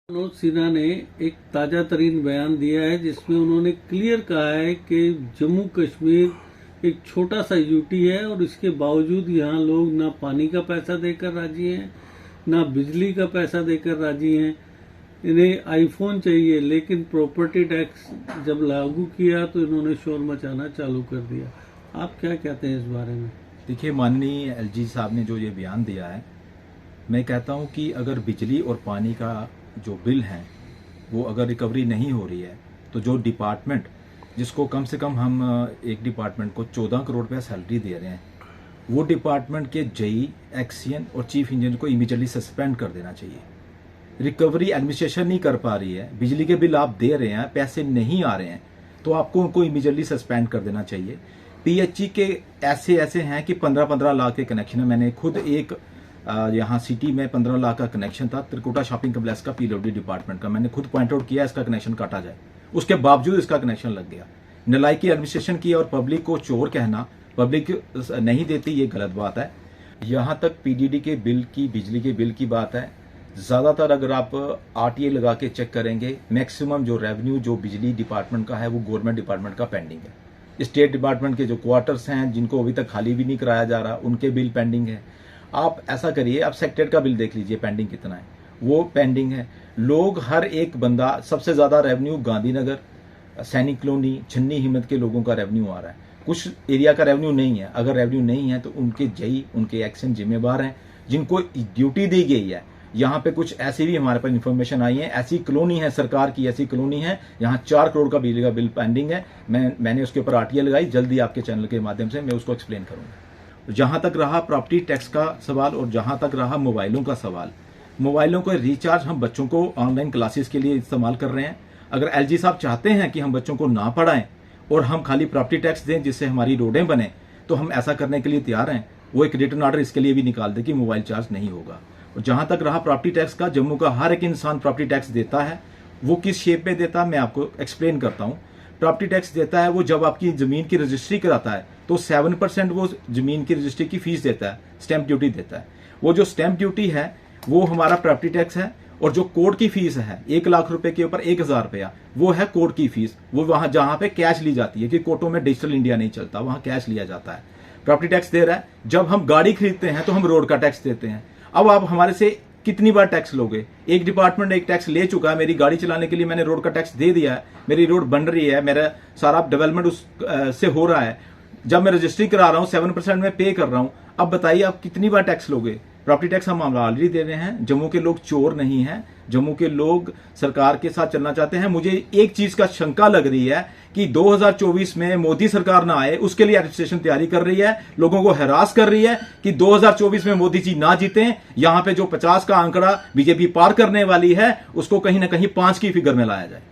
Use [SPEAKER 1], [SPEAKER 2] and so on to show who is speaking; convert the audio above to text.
[SPEAKER 1] मनोज सिन्हा ने एक ताज़ा तरीन बयान दिया है जिसमें उन्होंने क्लियर कहा है कि जम्मू कश्मीर एक छोटा सा यूटी है और इसके बावजूद यहाँ लोग ना पानी का पैसा देकर राजी हैं, ना बिजली का पैसा देकर राजी हैं। इन्हें आईफोन चाहिए, लेकिन प्रॉपर्टी टैक्स जब लागू किया तो इन्होंने शोर मचाना चालू कर दिया। आप क्या कहते हैं इस बारे में?
[SPEAKER 2] देखिए, माननीय एलजी साहब ने जो ये बयान दिया है, मैं कहता हूँ कि अगर बिजली और पानी का जो बिल है वो अगर रिकवरी नहीं हो रही है तो जो डिपार्टमेंट जिसको कम से कम हम एक डिपार्टमेंट को 14 करोड़ रुपया सैलरी दे रहे हैं, वो डिपार्टमेंट के जेई, एक्सीएन और चीफ इंजीनियर को इमीडिएटली सस्पेंड कर देना चाहिए। रिकवरी एडमिनिस्ट्रेशन नहीं कर पा रही है, बिजली के बिल आप दे रहे हैं, पैसे नहीं आ रहे हैं, तो आपको उनको इमीडिएटली सस्पेंड कर देना चाहिए। पीएचई के ऐसे हैं कि 15-15 लाख के कनेक्शन है। मैंने खुद एक यहाँ सिटी में 15 लाख का कनेक्शन था, त्रिकुटा शॉपिंग कम्प्लेक्स का, पीडब्ल्यूडी डिपार्टमेंट का। मैंने खुद पॉइंट आउट किया इसका कनेक्शन काटा जाए, उसके बावजूद इसका कनेक्शन लग गया। नलायकी एडमिनिस्ट्रेशन की और पब्लिक को चोर कहना, पब्लिक नहीं देती, ये गलत बात है। यहाँ तक पीडीडी के बिल की, बिजली के बिल की बात है, ज्यादातर अगर आप आरटीए लगा के चेक करेंगे, मैक्सिमम जो रेवेन्यू जो बिजली डिपार्टमेंट का है वो गवर्नमेंट डिपार्टमेंट का पेंडिंग है। स्टेट डिपार्टमेंट के जो क्वार्टर्स हैं जिनको अभी तक खाली भी नहीं कराया जा रहा, उनके बिल पेंडिंग है। आप ऐसा करिए, आप सेक्रेटरी का बिल देख लीजिए, पेंडिंग कितना है, वो पेंडिंग है। लोग, हर एक बंदा, सबसे ज्यादा रेवेन्यू गांधीनगर, सैनिक कॉलोनी, छन्नी हिम्मत के लोगों का रेवेन्यू आ रहा है। कुछ एरिया का रेवेन्यू नहीं है। अगर रेवेन्यू नहीं है तो उनके जेई, उनके एक्शन जिम्मेवार हैं जिनको ड्यूटी दी गई है। यहाँ पे कुछ ऐसी भी हमारे पास इन्फॉर्मेशन आई है, ऐसी कॉलोनी है, सरकार की ऐसी कॉलोनी है, यहाँ 4 करोड़ का बिजली का बिल पेंडिंग है। मैंने उसके ऊपर आरटीए लगाई, जल्दी आपके चैनल के माध्यम से मैं उसको एक्सप्लेन करूंगा। जहां तक रहा प्रॉपर्टी टैक्स का सवाल और जहां तक रहा मोबाइलों का सवाल, मोबाइलों को रिचार्ज हम बच्चों को ऑनलाइन क्लासेस के लिए इस्तेमाल कर रहे हैं। अगर एलजी साहब चाहते हैं कि हम बच्चों को ना पढ़ाएं और हम खाली प्रॉपर्टी टैक्स दें जिससे हमारी रोडें बने, तो हम ऐसा करने के लिए तैयार हैं। वो एक रिटर्न ऑर्डर इसके लिए भी निकाल दे कि मोबाइल चार्ज नहीं होगा। और जहां तक रहा प्रॉपर्टी टैक्स का, जम्मू का हर एक इंसान प्रॉपर्टी टैक्स देता है। वो किस शेप में देता है मैं आपको एक्सप्लेन करता हूं। प्रॉपर्टी टैक्स देता है वो जब आपकी जमीन की रजिस्ट्री कराता है तो 7% वो जमीन की रजिस्ट्री की फीस देता है, स्टैंप ड्यूटी देता है। वो जो स्टैंप ड्यूटी है वो हमारा प्रॉपर्टी टैक्स है। और जो कोर्ट की फीस है 1 लाख रुपए के ऊपर 1000 रुपया, वो है कोर्ट की फीस। वो वहां जहां पे कैश ली जाती है कि कोर्टों में डिजिटल इंडिया नहीं चलता, वहां कैश लिया जाता है। प्रॉपर्टी टैक्स दे रहा है। जब हम गाड़ी खरीदते हैं तो हम रोड का टैक्स देते हैं। अब आप हमारे से कितनी बार टैक्स लोगे? एक डिपार्टमेंट एक टैक्स ले चुका है, मेरी गाड़ी चलाने के लिए मैंने रोड का टैक्स दे दिया है, मेरी रोड बन रही है, मेरा सारा डेवलपमेंट उस से हो रहा है। जब मैं रजिस्ट्री करा रहा हूं 7% में पे कर रहा हूं। अब बताइए आप कितनी बार टैक्स लोगे? प्रॉपर्टी टैक्स हम ऑलरेडी दे रहे हैं। जम्मू के लोग चोर नहीं हैं, जम्मू के लोग सरकार के साथ चलना चाहते हैं। मुझे एक चीज का शंका लग रही है कि 2024 में मोदी सरकार ना आए, उसके लिए एडमिनिस्ट्रेशन तैयारी कर रही है, लोगों को हैरास कर रही है कि 2024 में मोदी जी ना जीते। यहां पे जो 50 का आंकड़ा बीजेपी पार करने वाली है, उसको कहीं ना कहीं 5 की फिगर में लाया जाए।